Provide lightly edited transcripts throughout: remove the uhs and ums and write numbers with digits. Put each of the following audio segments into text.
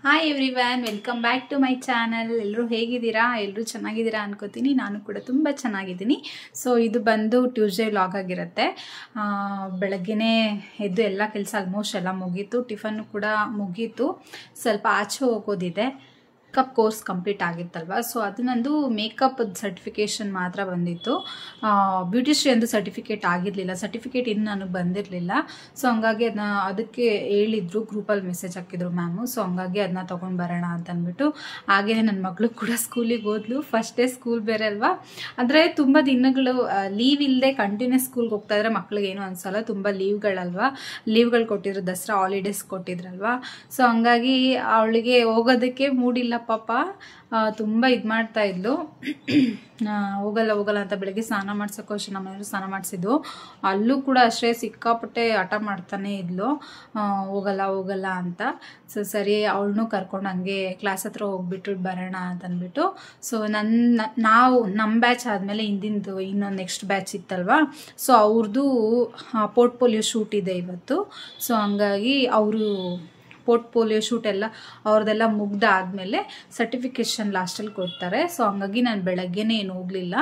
Hi everyone, welcome back to my channel. ಎಲ್ಲರೂ ಹೇಗಿದ್ದೀರಾ? ಎಲ್ಲರೂ ಚೆನ್ನಾಗಿದ್ದೀರಾ ಅನ್ಕೋತೀನಿ. ನಾನು ಕೂಡ ತುಂಬ ಚೆನ್ನಾಗಿದ್ದೀನಿ. ಸೊ ಇದು ಬಂದು ಟ್ಯೂಸ್ಡೇ ವ್ಲಾಗ್ ಆಗಿರುತ್ತೆ. ಬೆಳಗ್ಗೆನೇ ಎದ್ದು ಎಲ್ಲ ಕೆಲಸ ಆಲ್ಮೋಸ್ಟ್ ಎಲ್ಲ ಮುಗೀತು. ಟಿಫನ್ನು ಕೂಡ ಮುಗೀತು. ಸ್ವಲ್ಪ ಆಚೆ ಹೋಗೋದಿದೆ. ಮೇಕಪ್ ಕೋರ್ಸ್ ಕಂಪ್ಲೀಟ್ ಆಗಿತ್ತಲ್ವ, ಸೊ ಅದು ನಂದು ಮೇಕಪ್ ಸರ್ಟಿಫಿಕೇಷನ್ ಮಾತ್ರ ಬಂದಿತ್ತು. ಬ್ಯೂಟಿಷಿಯನ್ದು ಸರ್ಟಿಫಿಕೇಟ್ ಆಗಿರಲಿಲ್ಲ. ಸರ್ಟಿಫಿಕೇಟ್ ಇನ್ನು ನನಗೆ ಬಂದಿರಲಿಲ್ಲ. ಸೊ ಹಂಗಾಗಿ ಅದಕ್ಕೆ ಹೇಳಿದ್ರು, ಗ್ರೂಪಲ್ಲಿ ಮೆಸೇಜ್ ಹಾಕಿದ್ರು ಮ್ಯಾಮು. ಸೊ ಹಂಗಾಗಿ ಅದನ್ನ ತೊಗೊಂಡು ಬರೋಣ ಅಂತ ಅಂದ್ಬಿಟ್ಟು ಹಾಗೇ ನನ್ನ ಮಗಳು ಕೂಡ ಸ್ಕೂಲಿಗೆ ಹೋದ್ಲು. ಫಸ್ಟ್ ಡೇ ಸ್ಕೂಲ್ ಬೇರೆ ಅಲ್ವಾ. ಅಂದರೆ ತುಂಬ ದಿನಗಳು ಲೀವ್ ಇಲ್ಲದೆ ಕಂಟಿನ್ಯೂಸ್ ಸ್ಕೂಲ್ಗೆ ಹೋಗ್ತಾ ಇದ್ರೆ ಮಕ್ಳಿಗೆ ಏನೂ ಅನ್ಸಲ್ಲ. ತುಂಬ ಲೀವ್ಗಳಲ್ವಾ, ಲೀವ್ಗಳು ಕೊಟ್ಟಿದ್ರು, ದಸರಾ ಹಾಲಿಡೇಸ್ ಕೊಟ್ಟಿದ್ರಲ್ವಾ. ಸೊ ಹಂಗಾಗಿ ಅವಳಿಗೆ ಹೋಗೋದಕ್ಕೆ ಮೂಡಿಲ್ಲ ಪಾಪ. ತುಂಬ ಇದು ಮಾಡ್ತಾ ಇದ್ಲು. ಹೋಗಲ್ಲ ಅಂತ ಬೆಳಗ್ಗೆ ಸ್ನಾನ ಮಾಡ್ಸೋಕ್ಕೂ ಅಷ್ಟೇ ನಮ್ಮ ಮನೆಯವರು ಸ್ನಾನ ಮಾಡಿಸಿದ್ದು. ಅಲ್ಲೂ ಕೂಡ ಅಷ್ಟೇ ಸಿಕ್ಕಾಪಟ್ಟೆ ಹಠ ಮಾಡ್ತಾನೆ ಇದ್ಲು, ಹೋಗಲ್ಲ ಅಂತ. ಸೊ ಸರಿ ಅವಳನ್ನೂ ಕರ್ಕೊಂಡು ಹಂಗೆ ಕ್ಲಾಸ್ ಹತ್ರ ಹೋಗ್ಬಿಟ್ಟು ಬರೋಣ ಅಂತ ಅಂದ್ಬಿಟ್ಟು. ಸೊ ನಮ್ಮ ಬ್ಯಾಚ್ ಆದಮೇಲೆ ಹಿಂದಿಂದು ಇನ್ನೊಂದು ನೆಕ್ಸ್ಟ್ ಬ್ಯಾಚ್ ಇತ್ತಲ್ವ. ಸೊ ಅವ್ರದ್ದು ಪೋರ್ಟ್ಫೋಲಿಯೋ ಶೂಟ್ ಇದೆ ಇವತ್ತು. ಸೊ ಹಂಗಾಗಿ ಅವರು ಪೋರ್ಟ್ಫೋಲಿಯೋ ಶೂಟ್ ಎಲ್ಲ ಅವ್ರದ್ದೆಲ್ಲ ಮುಗ್ದಾದ್ಮೇಲೆ ಸರ್ಟಿಫಿಕೇಷನ್ ಲಾಸ್ಟಲ್ಲಿ ಕೊಡ್ತಾರೆ. ಸೊ ಹಂಗಾಗಿ ನಾನು ಬೆಳಗ್ಗೆನೇ ಏನು ಹೋಗಲಿಲ್ಲ.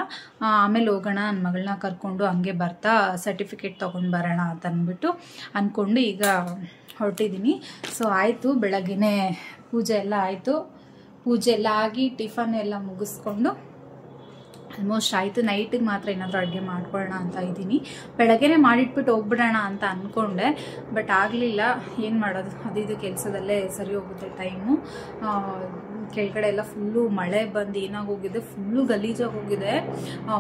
ಆಮೇಲೆ ಹೋಗೋಣ, ನನ್ನ ಮಗಳನ್ನ ಕರ್ಕೊಂಡು ಹಂಗೆ ಬರ್ತಾ ಸರ್ಟಿಫಿಕೇಟ್ ತೊಗೊಂಡು ಬರೋಣ ಅಂತ ಅಂದ್ಬಿಟ್ಟು ಅಂದ್ಕೊಂಡು ಈಗ ಹೊರಟಿದ್ದೀನಿ. ಸೊ ಆಯಿತು, ಬೆಳಗ್ಗೆನೇ ಪೂಜೆ ಎಲ್ಲ ಆಯಿತು. ಪೂಜೆ ಎಲ್ಲ ಆಗಿ ಟಿಫನ್ ಎಲ್ಲ ಮುಗಿಸ್ಕೊಂಡು ಆಲ್ಮೋಸ್ಟ್ ಆಯಿತು. ನೈಟಿಗೆ ಮಾತ್ರ ಏನಾದರೂ ಅಡುಗೆ ಮಾಡ್ಕೊಳ್ಳೋಣ ಅಂತ ಇದ್ದೀನಿ. ಬೆಳಗ್ಗೆನೇ ಮಾಡಿಟ್ಬಿಟ್ಟು ಹೋಗ್ಬಿಡೋಣ ಅಂತ ಅಂದ್ಕೊಂಡೆ, ಬಟ್ ಆಗಲಿಲ್ಲ. ಏನು ಮಾಡೋದು, ಅದು ಕೆಲಸದಲ್ಲೇ ಸರಿ ಹೋಗುತ್ತೆ ಟೈಮು. ಕೆಳಗಡೆ ಎಲ್ಲ ಫುಲ್ಲು ಮಳೆ ಬಂದು ಏನಾಗೋಗಿದೆ, ಫುಲ್ಲು ಗಲೀಜಾಗಿ ಹೋಗಿದೆ.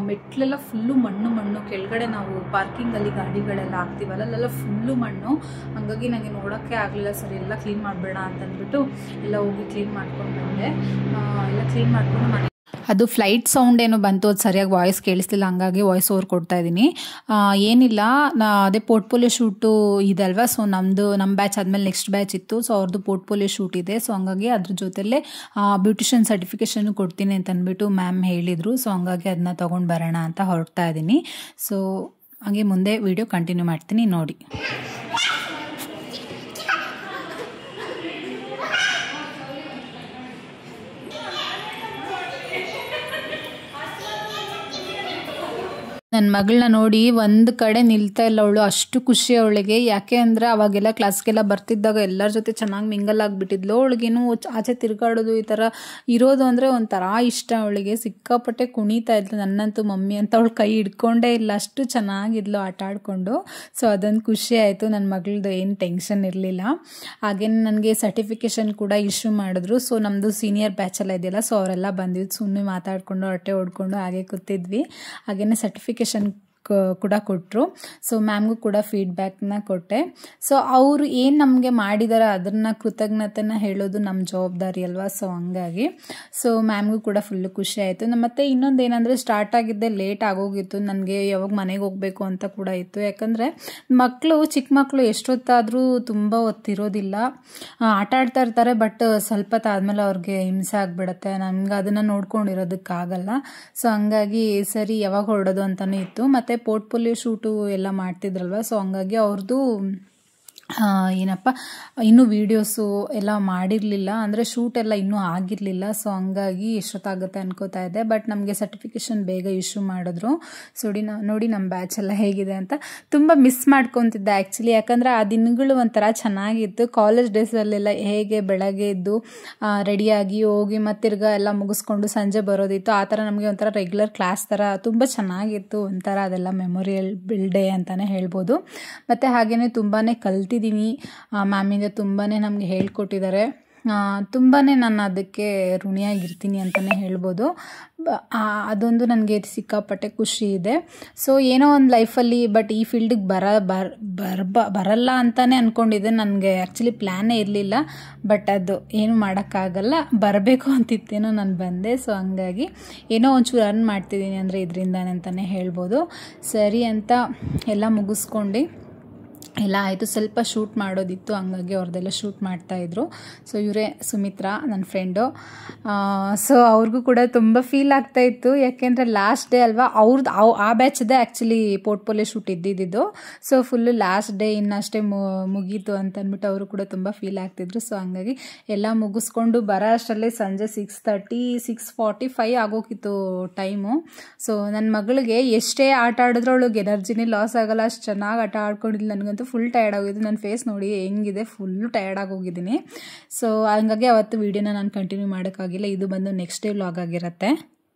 ಮೆಟ್ಲೆಲ್ಲ ಫುಲ್ಲು ಮಣ್ಣು. ಕೆಳಗಡೆ ನಾವು ಪಾರ್ಕಿಂಗಲ್ಲಿ ಗಾಡಿಗಳೆಲ್ಲ ಹಾಕ್ತೀವಲ್ಲ, ಅಲ್ಲೆಲ್ಲ ಫುಲ್ಲು ಮಣ್ಣು. ಹಾಗಾಗಿ ನನಗೆ ನೋಡೋಕ್ಕೆ ಆಗಲಿಲ್ಲ. ಸರಿ, ಎಲ್ಲ ಕ್ಲೀನ್ ಮಾಡಬೇಡ ಅಂತಂದ್ಬಿಟ್ಟು ಎಲ್ಲ ಹೋಗಿ ಕ್ಲೀನ್ ಮಾಡ್ಕೊಂಡು ಬಂದೆ. ಎಲ್ಲ ಕ್ಲೀನ್ ಮಾಡ್ಕೊಂಡು ಮನೆ ಅದು ಫ್ಲೈಟ್ ಸೌಂಡ್ ಏನೋ ಬಂತು, ಅದು ಸರಿಯಾಗಿ ವಾಯ್ಸ್ ಕೇಳಿಸ್ಲಿಲ್ಲ. ಹಂಗಾಗಿ ವಾಯ್ಸ್ ಓವರ್ ಕೊಡ್ತಾ ಇದ್ದೀನಿ. ಏನಿಲ್ಲ, ಅದೇ ಪೋರ್ಟ್ಫೋಲಿಯೋ ಶೂಟು ಇದೆ ಅಲ್ವಾ. ಸೊ ನಮ್ಮ ಬ್ಯಾಚ್ ಆದಮೇಲೆ ನೆಕ್ಸ್ಟ್ ಬ್ಯಾಚ್ ಇತ್ತು. ಸೊ ಅವ್ರದ್ದು ಪೋರ್ಟ್ಫೋಲಿಯೋ ಶೂಟ್ ಇದೆ. ಸೊ ಹಂಗಾಗಿ ಅದ್ರ ಜೊತೆಲೇ ಬ್ಯೂಟಿಷಿಯನ್ ಸರ್ಟಿಫಿಕೇಷನ್ ಕೊಡ್ತೀನಿ ಅಂತ ಅಂದ್ಬಿಟ್ಟು ಮ್ಯಾಮ್ ಹೇಳಿದರು. ಸೊ ಹಂಗಾಗಿ ಅದನ್ನ ತೊಗೊಂಡು ಬರೋಣ ಅಂತ ಹೊರಡ್ತಾ ಇದ್ದೀನಿ. ಸೊ ಹಾಗೆ ಮುಂದೆ ವಿಡಿಯೋ ಕಂಟಿನ್ಯೂ ಮಾಡ್ತೀನಿ, ನೋಡಿ. ನನ್ನ ಮಗಳನ್ನ ನೋಡಿ ಒಂದು ಕಡೆ ನಿಲ್ತಾ ಇಲ್ಲ ಅವಳು, ಅಷ್ಟು ಖುಷಿ ಅವಳಿಗೆ. ಯಾಕೆ ಅಂದರೆ ಅವಾಗೆಲ್ಲ ಕ್ಲಾಸ್ಗೆಲ್ಲ ಬರ್ತಿದ್ದಾಗ ಎಲ್ಲರ ಜೊತೆ ಚೆನ್ನಾಗಿ ಮಿಂಗಲ್ ಆಗಿಬಿಟ್ಟಿದ್ಲು. ಅವಳಿಗೇನು ಆಚೆ ತಿರುಗಾಡೋದು ಈ ಥರ ಇರೋದು ಅಂದರೆ ಒಂಥರ ಇಷ್ಟ ಅವಳಿಗೆ. ಸಿಕ್ಕಾಪಟ್ಟೆ ಕುಣಿತಾ ಇದ್ಲು. ನನ್ನಂತೂ ಮಮ್ಮಿ ಅಂತ ಅವಳು ಕೈ ಹಿಡ್ಕೊಂಡೇ ಇಲ್ಲ, ಅಷ್ಟು ಚೆನ್ನಾಗಿದ್ಲು ಆಟ ಆಡಿಕೊಂಡು. ಸೊ ಅದೊಂದು ಖುಷಿ ಆಯಿತು. ನನ್ನ ಮಗಳದ್ದು ಏನು ಟೆನ್ಷನ್ ಇರಲಿಲ್ಲ. ಹಾಗೇನು ನನಗೆ ಸರ್ಟಿಫಿಕೇಷನ್ ಕೂಡ ಇಶ್ಯೂ ಮಾಡಿದ್ರು. ಸೊ ನಮ್ಮದು ಸೀನಿಯರ್ ಬ್ಯಾಚೆಲ್ಲ ಇದೆಯಲ್ಲ, ಸೊ ಅವರೆಲ್ಲ ಬಂದಿದ್ದು. ಸುಮ್ಮನೆ ಮಾತಾಡಿಕೊಂಡು ಹೊಟ್ಟೆ ಹೊಡ್ಕೊಂಡು ಹಾಗೆ ಕೂತಿದ್ವಿ. ಹಾಗೇನೆ ಸರ್ಟಿಫಿಕೇಷನ್ ಕೂಡ ಕೊಟ್ಟರು. ಸೊ ಮ್ಯಾಮ್ಗೂ ಕೂಡ ಫೀಡ್ಬ್ಯಾಕ್ನ ಕೊಟ್ಟೆ. ಸೊ ಅವರು ಏನು ನಮಗೆ ಮಾಡಿದಾರೆ ಅದನ್ನ ಕೃತಜ್ಞತೆನ ಹೇಳೋದು ನಮ್ಮ ಜವಾಬ್ದಾರಿ ಅಲ್ವಾ. ಸೊ ಹಂಗಾಗಿ ಸೊ ಮ್ಯಾಮ್ಗೂ ಕೂಡ ಫುಲ್ಲು ಖುಷಿ ಆಯಿತು. ಮತ್ತು ಇನ್ನೊಂದು ಏನಂದರೆ, ಸ್ಟಾರ್ಟ್ ಆಗಿದ್ದೆ ಲೇಟ್ ಆಗೋಗಿತ್ತು. ನನಗೆ ಯಾವಾಗ ಮನೆಗೆ ಹೋಗಬೇಕು ಅಂತ ಕೂಡ ಇತ್ತು. ಯಾಕಂದರೆ ಚಿಕ್ಕ ಮಕ್ಕಳು ಎಷ್ಟೊತ್ತಾದರೂ ತುಂಬ ಹೊತ್ತಿರೋದಿಲ್ಲ, ಆಟ ಆಡ್ತಾ ಇರ್ತಾರೆ. ಬಟ್ ಸ್ವಲ್ಪ ಹೊತ್ತಾದ್ಮೇಲೆ ಅವ್ರಿಗೆ ಹಿಂಸೆ ಆಗಿಬಿಡುತ್ತೆ. ನಮ್ಗೆ ಅದನ್ನು ನೋಡ್ಕೊಂಡಿರೋದಕ್ಕಾಗಲ್ಲ. ಸೊ ಹಂಗಾಗಿ ಸರಿ ಯಾವಾಗ ಹೊರಡೋದು ಅಂತಲೂ ಇತ್ತು. ಮತ್ತು ಪೋರ್ಟ್ಫೋಲಿಯೋ ಶೂಟು ಎಲ್ಲ ಮಾಡ್ತಿದ್ರಲ್ವ. ಸೊ ಹಂಗಾಗಿ ಅವ್ರದ್ದು ಇನ್ನೂ ವೀಡಿಯೋಸು ಎಲ್ಲ ಮಾಡಿರಲಿಲ್ಲ, ಅಂದರೆ ಶೂಟ್ ಎಲ್ಲ ಇನ್ನೂ ಆಗಿರಲಿಲ್ಲ. ಸೊ ಹಂಗಾಗಿ ಎಷ್ಟೊತ್ತಾಗುತ್ತೆ ಅನ್ಕೋತಾ ಇದ್ದೆ. ಬಟ್ ನಮಗೆ ಸರ್ಟಿಫಿಕೇಷನ್ ಬೇಗ ಇಶ್ಯೂ ಮಾಡಿದ್ರು. ನೋಡಿ ನಮ್ಮ ಬ್ಯಾಚ್ ಎಲ್ಲ ಹೇಗಿದೆ ಅಂತ ತುಂಬ ಮಿಸ್ ಮಾಡ್ಕೊತಿದ್ದೆ ಆ್ಯಕ್ಚುಲಿ. ಯಾಕಂದರೆ ಆ ದಿನಗಳು ಒಂಥರ ಚೆನ್ನಾಗಿತ್ತು. ಕಾಲೇಜ್ ಡೇಸಲ್ಲೆಲ್ಲ ಹೇಗೆ ಬೆಳಗ್ಗೆ ಎದ್ದು ರೆಡಿಯಾಗಿ ಹೋಗಿ ಮತ್ತಿರ್ಗ ಎಲ್ಲ ಮುಗಿಸ್ಕೊಂಡು ಸಂಜೆ ಬರೋದಿತ್ತು. ಆ ಥರ ನಮಗೆ ಒಂಥರ ರೆಗ್ಯುಲರ್ ಕ್ಲಾಸ್ ಥರ ತುಂಬ ಚೆನ್ನಾಗಿತ್ತು. ಒಂಥರ ಅದೆಲ್ಲ ಮೆಮೊರಿಯಲ್ ಡೇ ಅಂತಲೇ ಹೇಳ್ಬೋದು. ಮತ್ತು ಹಾಗೆಯೇ ತುಂಬಾ ಕಲ್ತಿದ್ದೀನಿ. ಮ್ಯಾಮಿಂದ ತುಂಬಾ ನಮಗೆ ಹೇಳ್ಕೊಟ್ಟಿದ್ದಾರೆ. ತುಂಬಾ ನಾನು ಅದಕ್ಕೆ ಋಣಿಯಾಗಿರ್ತೀನಿ ಅಂತಲೇ ಹೇಳ್ಬೋದು. ಅದೊಂದು ನನಗೆ ಸಿಕ್ಕಾಪಟ್ಟೆ ಖುಷಿ ಇದೆ. ಸೊ ಏನೋ ಒಂದು ಲೈಫಲ್ಲಿ ಬಟ್ ಈ ಫೀಲ್ಡಿಗೆ ಬರಲ್ಲ ಅಂತಲೇ ಅಂದ್ಕೊಂಡಿದ್ದೆ. ನನಗೆ ಆ್ಯಕ್ಚುಲಿ ಪ್ಲ್ಯಾನೇ ಇರಲಿಲ್ಲ. ಬಟ್ ಅದು ಏನು ಮಾಡೋಕ್ಕಾಗಲ್ಲ, ಬರಬೇಕು ಅಂತಿತ್ತೇನೋ ನಾನು ಬಂದೆ. ಸೊ ಹಂಗಾಗಿ ಏನೋ ಒಂಚೂರು ಅರ್ನ್ ಮಾಡ್ತಿದ್ದೀನಿ ಅಂದರೆ ಇದರಿಂದಾನೆ ಅಂತಲೇ ಹೇಳ್ಬೋದು. ಸರಿ ಅಂತ ಎಲ್ಲ ಮುಗಿಸ್ಕೊಂಡು ಎಲ್ಲ ಆಯಿತು. ಸ್ವಲ್ಪ ಶೂಟ್ ಮಾಡೋದಿತ್ತು, ಹಂಗಾಗಿ ಅವ್ರದ್ದೆಲ್ಲ ಶೂಟ್ ಮಾಡ್ತಾಯಿದ್ರು. ಸೊ ಇವರೇ ಸುಮಿತ್ರಾ, ನನ್ನ ಫ್ರೆಂಡು. ಸೊ ಅವ್ರಿಗೂ ಕೂಡ ತುಂಬ ಫೀಲ್ ಆಗ್ತಾಯಿತ್ತು, ಯಾಕೆಂದರೆ ಲಾಸ್ಟ್ ಡೇ ಅಲ್ವಾ ಅವ್ರದ್ದು. ಆ ಬ್ಯಾಚ್ದೇ ಆ್ಯಕ್ಚುಲಿ ಪೋರ್ಟ್ಫೋಲಿಯೋ ಶೂಟ್ ಇದ್ದಿದ್ದು. ಸೊ ಫುಲ್ಲು ಲಾಸ್ಟ್ ಡೇ ಇನ್ನಷ್ಟೇ ಮುಗೀತು ಅಂತ ಅಂದ್ಬಿಟ್ಟು ಅವರು ಕೂಡ ತುಂಬ ಫೀಲ್ ಆಗ್ತಿದ್ರು. ಸೊ ಹಂಗಾಗಿ ಎಲ್ಲ ಮುಗಿಸ್ಕೊಂಡು ಬರೋ ಅಷ್ಟರಲ್ಲೇ ಸಂಜೆ 6:30 6:45 ಆಗೋಗಿತ್ತು ಟೈಮು. ಸೊ ನನ್ನ ಮಗಳಿಗೆ ಎಷ್ಟೇ ಆಟ ಆಡಿದ್ರು ಅವಳಿಗೆ ಎನರ್ಜಿನೇ ಲಾಸ್ ಆಗಲ್ಲ, ಅಷ್ಟು ಚೆನ್ನಾಗಿ ಆಟ ಆಡ್ಕೊಂಡಿದ್ದು. ನನಗಂತೂ ಫುಲ್ ಟಯರ್ಡ್ ಆಗೋಗಿದ್ದು. ನನ್ನ ಫೇಸ್ ನೋಡಿ ಹೆಂಗಿದೆ, ಫುಲ್ಲು ಟಯರ್ಡ್ ಆಗೋಗಿದ್ದೀನಿ. ಸೊ ಹಂಗಾಗಿ ಅವತ್ತು ವೀಡಿಯೋನ ನಾನು ಕಂಟಿನ್ಯೂ ಮಾಡೋಕ್ಕಾಗಿಲ್ಲ. ಇದು ಬಂದು ನೆಕ್ಸ್ಟ್ ಡೇ ವ್ಲಾಗ್ ಆಗಿರುತ್ತೆ.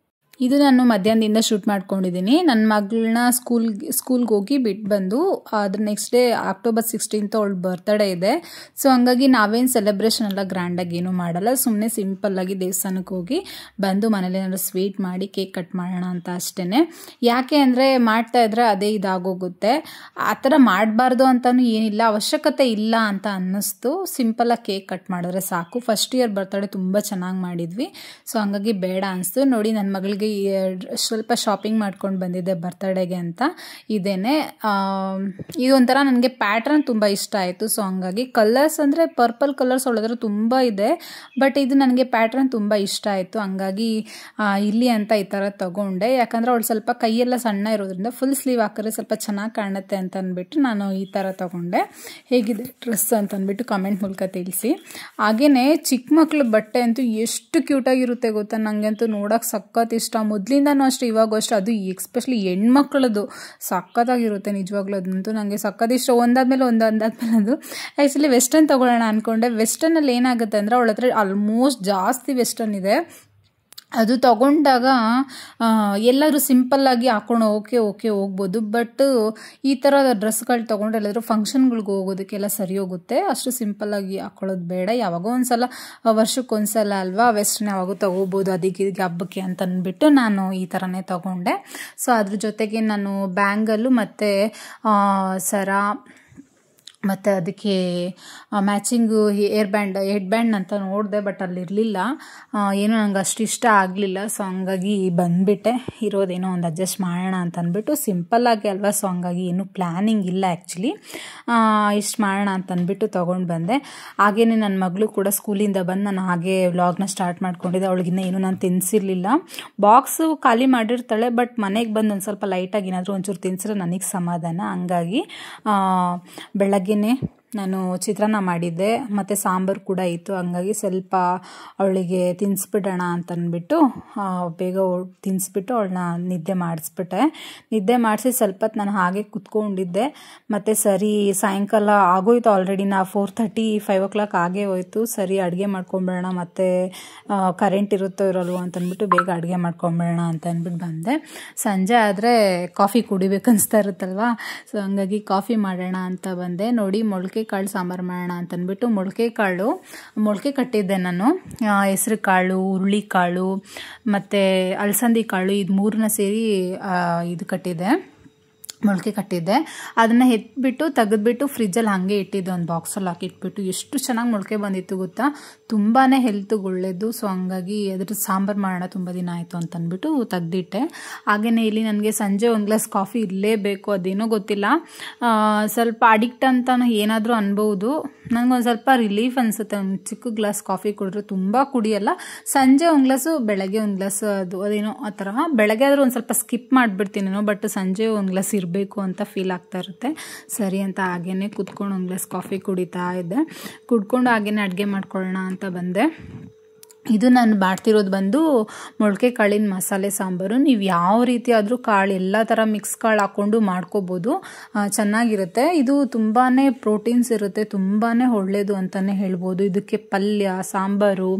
ಇದು ನಾನು ಮಧ್ಯಾಹ್ನದಿಂದ ಶೂಟ್ ಮಾಡ್ಕೊಂಡಿದ್ದೀನಿ. ನನ್ನ ಮಗಳನ್ನ ಸ್ಕೂಲ್ಗೆ ಹೋಗಿ ಬಿಟ್ಟು ಬಂದು ಅದ್ರ ನೆಕ್ಸ್ಟ್ ಡೇ October 16th ಅವಳ ಬರ್ತ್ಡೇ ಇದೆ. ಸೊ ಹಂಗಾಗಿ ನಾವೇನು ಸೆಲೆಬ್ರೇಷನ್ ಎಲ್ಲ ಗ್ರ್ಯಾಂಡಾಗಿ ಏನೂ ಮಾಡಲ್ಲ, ಸುಮ್ಮನೆ ಸಿಂಪಲ್ಲಾಗಿ ದೇವಸ್ಥಾನಕ್ಕೆ ಹೋಗಿ ಬಂದು ಮನೇಲಿ ಏನಾದ್ರು ಸ್ವೀಟ್ ಮಾಡಿ ಕೇಕ್ ಕಟ್ ಮಾಡೋಣ ಅಂತ ಅಷ್ಟೇ. ಯಾಕೆ ಅಂದರೆ ಮಾಡ್ತಾ ಇದ್ರೆ ಅದೇ ಇದಾಗೋಗುತ್ತೆ. ಆ ಥರ ಮಾಡಬಾರ್ದು ಅಂತಲೂ ಏನಿಲ್ಲ, ಅವಶ್ಯಕತೆ ಇಲ್ಲ ಅಂತ ಅನ್ನಿಸ್ತು. ಸಿಂಪಲ್ಲಾಗಿ ಕೇಕ್ ಕಟ್ ಮಾಡಿದ್ರೆ ಸಾಕು. ಫಸ್ಟ್ ಇಯರ್ ಬರ್ತ್ಡೇ ತುಂಬ ಚೆನ್ನಾಗಿ ಮಾಡಿದ್ವಿ. ಸೊ ಹಂಗಾಗಿ ಬೇಡ ಅನಿಸ್ತು. ನೋಡಿ ನನ್ನ ಮಗಳಿಗೆ ಸ್ವಲ್ಪ ಶಾಪಿಂಗ್ ಮಾಡ್ಕೊಂಡು ಬಂದಿದ್ದೆ ಬರ್ತ್ಡೇಗೆ ಅಂತ. ಇದೇನೆ ಇದೊಂಥರ ನನಗೆ ಪ್ಯಾಟ್ರನ್ ತುಂಬ ಇಷ್ಟ ಆಯಿತು. ಸೊ ಹಂಗಾಗಿ ಕಲರ್ಸ್ ಅಂದರೆ ಪರ್ಪಲ್ ಕಲರ್ಸ್ ಅವಳದ್ರ ತುಂಬ ಇದೆ, ಬಟ್ ಇದು ನನಗೆ ಪ್ಯಾಟ್ರನ್ ತುಂಬ ಇಷ್ಟ ಆಯಿತು. ಹಂಗಾಗಿ ಇಲ್ಲಿ ಅಂತ ಈ ಥರ ತಗೊಂಡೆ. ಯಾಕಂದರೆ ಅವಳು ಸ್ವಲ್ಪ ಕೈಯೆಲ್ಲ ಸಣ್ಣ ಇರೋದ್ರಿಂದ ಫುಲ್ ಸ್ಲೀವ್ ಹಾಕಿದ್ರೆ ಸ್ವಲ್ಪ ಚೆನ್ನಾಗಿ ಕಾಣುತ್ತೆ ಅಂತ ಅಂದ್ಬಿಟ್ಟು ನಾನು ಈ ಥರ ತಗೊಂಡೆ. ಹೇಗಿದೆ ಡ್ರೆಸ್ ಅಂತ ಅಂದ್ಬಿಟ್ಟು ಕಮೆಂಟ್ ಮೂಲಕ ತಿಳಿಸಿ. ಹಾಗೆಯೇ ಚಿಕ್ಕ ಮಕ್ಳ ಬಟ್ಟೆ ಅಂತೂ ಎಷ್ಟು ಕ್ಯೂಟಾಗಿರುತ್ತೆ ಗೊತ್ತಾ, ನನಗಂತೂ ನೋಡೋಕೆ ಸಖತ್ ಇಷ್ಟ. ಮೊದಲಿಂದನೂ ಅಷ್ಟೇ, ಇವಾಗೂ ಅಷ್ಟೇ. ಅದು ಎಸ್ಪೆಷಲಿ ಹೆಣ್ಮಕ್ಳದು ಸಖತ್ತಾಗಿರುತ್ತೆ ನಿಜವಾಗ್ಲೂ. ಅದಂತೂ ನನಗೆ ಸಖತ್ ಇಷ್ಟ. ಒಂದಾದ್ಮೇಲೆ ಅದು ಆ್ಯಕ್ಚುಲಿ ವೆಸ್ಟರ್ನ್ ತೊಗೊಳ್ಳೋಣ ಅಂದ್ಕೊಂಡೆ. ವೆಸ್ಟರ್ನಲ್ಲಿ ಏನಾಗುತ್ತೆ ಅಂದರೆ ಅವಳ ಹತ್ರ ಆಲ್ಮೋಸ್ಟ್ ಜಾಸ್ತಿ ವೆಸ್ಟರ್ನ್ ಇದೆ. ಅದು ತಗೊಂಡಾಗ ಎಲ್ಲರೂ ಸಿಂಪಲ್ಲಾಗಿ ಹಾಕೊಂಡು ಓಕೆ ಹೋಗ್ಬೋದು. ಬಟ್ ಈ ಥರ ಡ್ರೆಸ್ಗಳು ತೊಗೊಂಡ್ರೆ ಎಲ್ಲಾದರೂ ಫಂಕ್ಷನ್ಗಳಿಗೆ ಹೋಗೋದಕ್ಕೆಲ್ಲ ಸರಿ ಹೋಗುತ್ತೆ. ಅಷ್ಟು ಸಿಂಪಲ್ಲಾಗಿ ಹಾಕೊಳ್ಳೋದು ಬೇಡ. ಯಾವಾಗೋ ಒಂದ್ಸಲ, ವರ್ಷಕ್ಕೊಂದ್ಸಲ ಅಲ್ವಾ ವೆಸ್ಟರ್ನ್ ಯಾವಾಗೂ ತೊಗೋಬೋದು, ಅದಕ್ಕೆ ಹಬ್ಬಕ್ಕೆ ಅಂತ ಅಂದ್ಬಿಟ್ಟು ನಾನು ಈ ಥರನೇ ತೊಗೊಂಡೆ. ಸೊ ಅದ್ರ ಜೊತೆಗೆ ನಾನು ಬ್ಯಾಂಗಲ್ಲು ಮತ್ತು ಸರ ಮತ್ತು ಅದಕ್ಕೆ ಮ್ಯಾಚಿಂಗು ಹೆಡ್ ಬ್ಯಾಂಡ್ ಅಂತ ನೋಡಿದೆ, ಬಟ್ ಅಲ್ಲಿರಲಿಲ್ಲ. ಏನೋ ನಂಗೆ ಅಷ್ಟು ಇಷ್ಟ ಆಗಲಿಲ್ಲ. ಸೊ ಹಂಗಾಗಿ ಬಂದುಬಿಟ್ಟೆ. ಇರೋದೇನೋ ಒಂದು ಅಡ್ಜಸ್ಟ್ ಮಾಡೋಣ ಅಂತ ಅಂದ್ಬಿಟ್ಟು, ಸಿಂಪಲ್ಲಾಗಿ ಅಲ್ವಾ. ಸೊ ಹಂಗಾಗಿ ಏನೂ ಪ್ಲ್ಯಾನಿಂಗ್ ಇಲ್ಲ ಆ್ಯಕ್ಚುಲಿ. ಇಷ್ಟು ಮಾಡೋಣ ಅಂತ ಅಂದ್ಬಿಟ್ಟು ತೊಗೊಂಡು ಬಂದೆ. ಹಾಗೆಯೇ ನನ್ನ ಮಗಳು ಕೂಡ ಸ್ಕೂಲಿಂದ ಬಂದು ನಾನು ಹಾಗೆ ವ್ಲಾಗ್ನ ಸ್ಟಾರ್ಟ್ ಮಾಡ್ಕೊಂಡಿದ್ದೆ. ಅವಳಿಗಿನ್ನ ಏನೂ ನಾನು ತಿನ್ನಿಸಿರ್ಲಿಲ್ಲ. ಬಾಕ್ಸು ಖಾಲಿ ಮಾಡಿರ್ತಾಳೆ, ಬಟ್ ಮನೆಗೆ ಬಂದು ಒಂದು ಸ್ವಲ್ಪ ಲೈಟಾಗಿ ಏನಾದರೂ ಒಂಚೂರು ತಿನ್ಸಿದ್ರೆ ನನಗೆ ಸಮಾಧಾನ. ಹಂಗಾಗಿ ಬೆಳಗ್ಗೆ ನಾನು ಚಿತ್ರಾನ್ನ ಮಾಡಿದ್ದೆ ಮತ್ತು ಸಾಂಬಾರು ಕೂಡ ಇತ್ತು. ಹಂಗಾಗಿ ಸ್ವಲ್ಪ ಅವಳಿಗೆ ತಿನ್ನಿಸ್ಬಿಡೋಣ ಅಂತಂದ್ಬಿಟ್ಟು ಬೇಗ ತಿನ್ನಿಸ್ಬಿಟ್ಟು ಅವಳನ್ನ ನಿದ್ದೆ ಮಾಡಿಸ್ಬಿಟ್ಟೆ. ನಿದ್ದೆ ಮಾಡಿಸಿ ಸ್ವಲ್ಪ ಹೊತ್ತು ನಾನು ಹಾಗೆ ಕುತ್ಕೊಂಡಿದ್ದೆ. ಮತ್ತು ಸರಿ ಸಾಯಂಕಾಲ ಆಗೋಯ್ತು ಆಲ್ರೆಡಿ. 4:30 5 o'clock ಆಗೇ ಹೋಯ್ತು. ಸರಿ ಅಡುಗೆ ಮಾಡ್ಕೊಂಬಿಡೋಣ, ಮತ್ತು ಕರೆಂಟ್ ಇರುತ್ತೋ ಇರೋಲ್ವೋ ಅಂತಂದ್ಬಿಟ್ಟು ಬೇಗ ಅಡುಗೆ ಮಾಡ್ಕೊಂಬಿಡೋಣ ಅಂತ ಅಂದ್ಬಿಟ್ಟು ಬಂದೆ. ಸಂಜೆ ಆದರೆ ಕಾಫಿ ಕುಡಿಬೇಕು ಅನಿಸ್ತಾ ಇರುತ್ತಲ್ವ. ಸೊ ಹಂಗಾಗಿ ಕಾಫಿ ಮಾಡೋಣ ಅಂತ ಬಂದೆ. ನೋಡಿ ಮೊಳಕೆ ಕಾಳು ಸಾಂಬಾರು ಮಾಡೋಣ ಅಂತಂದ್ಬಿಟ್ಟು ಮೊಳಕೆ ಕಟ್ಟಿದ್ದೆ ನಾನು. ಹೆಸರು ಕಾಳು, ಹುರುಳಿಕಾಳು ಮತ್ತು ಅಲಸಂದಿ ಕಾಳು, ಇದು 3ನ ಸೇರಿ ಇದು ಕಟ್ಟಿದ್ದೆ, ಮೊಳಕೆ ಕಟ್ಟಿದ್ದೆ. ಅದನ್ನು ತೆಗೆದ್ಬಿಟ್ಟು ಫ್ರಿಜ್ಜಲ್ಲಿ ಹಾಗೆ ಇಟ್ಟಿದ್ದೆ, ಒಂದು ಬಾಕ್ಸಲ್ಲಿ ಹಾಕಿಟ್ಬಿಟ್ಟು. ಎಷ್ಟು ಚೆನ್ನಾಗಿ ಮೊಳಕೆ ಬಂದಿತ್ತು ಗೊತ್ತಾ, ತುಂಬಾ ಹೆಲ್ತ್ಗೆ ಒಳ್ಳೆಯದು. ಸೊ ಹಂಗಾಗಿ ಅದ್ರ ಸಾಂಬಾರು ಮಾಡೋಣ, ತುಂಬ ದಿನ ಆಯಿತು ಅಂತಂದ್ಬಿಟ್ಟು ತೆಗ್ದಿಟ್ಟೆ. ಹಾಗೆಯೇ ಇಲ್ಲಿ ನನಗೆ ಸಂಜೆ ಒಂದು ಗ್ಲಾಸ್ ಕಾಫಿ ಇರಲೇಬೇಕು. ಅದೇನೋ ಗೊತ್ತಿಲ್ಲ, ಸ್ವಲ್ಪ ಅಡಿಕ್ಟ್ ಅಂತ ಏನಾದರೂ ಅನ್ಬೋದು. ನನಗೊಂದು ಸ್ವಲ್ಪ ರಿಲೀಫ್ ಅನಿಸುತ್ತೆ. ಒಂದು ಚಿಕ್ಕ ಗ್ಲಾಸ್ ಕಾಫಿ ಕುಡಿದ್ರೆ, ತುಂಬ ಕುಡಿಯಲ್ಲ. ಸಂಜೆ ಒಂದು ಗ್ಲಾಸು, ಬೆಳಗ್ಗೆ ಒಂದು ಗ್ಲಾಸ್, ಅದೇನೋ ಆ ಥರ. ಬೆಳಗ್ಗೆ ಆದರೂ ಒಂದು ಸ್ವಲ್ಪ ಸ್ಕಿಪ್ ಮಾಡಿಬಿಡ್ತೀನೇನೋ, ಬಟ್ ಸಂಜೆ ಒಂದು ಗ್ಲಾಸ್ ಇರಬೇಕು ಅಂತ ಫೀಲ್ ಆಗ್ತಾ ಇರುತ್ತೆ. ಸರಿ ಅಂತ ಹಾಗೇ ಕುತ್ಕೊಂಡು ಒಂದು ಗ್ಲಾಸ್ ಕಾಫಿ ಕುಡಿತಾ ಇದ್ದೆ. ಕುಡ್ಕೊಂಡು ಹಾಗೇ ಅಡುಗೆ ಮಾಡ್ಕೊಳ್ಳೋಣ ಅಂತ ಬಂದೆ. ಇದು ನಾನು ಮಾಡ್ತಿರೋದು ಬಂದು ಮೊಳಕೆ ಕಾಳಿನ ಮಸಾಲೆ ಸಾಂಬಾರು. ನೀವು ಯಾವ ರೀತಿ ಆದರೂ ಕಾಳು, ಎಲ್ಲ ಥರ ಮಿಕ್ಸ್ ಕಾಳು ಹಾಕ್ಕೊಂಡು ಮಾಡ್ಕೋಬೋದು, ಚೆನ್ನಾಗಿರುತ್ತೆ. ಇದು ತುಂಬಾ ಪ್ರೋಟೀನ್ಸ್ ಇರುತ್ತೆ, ತುಂಬಾ ಒಳ್ಳೆಯದು ಅಂತಲೇ ಹೇಳ್ಬೋದು. ಇದಕ್ಕೆ ಪಲ್ಯ, ಸಾಂಬಾರು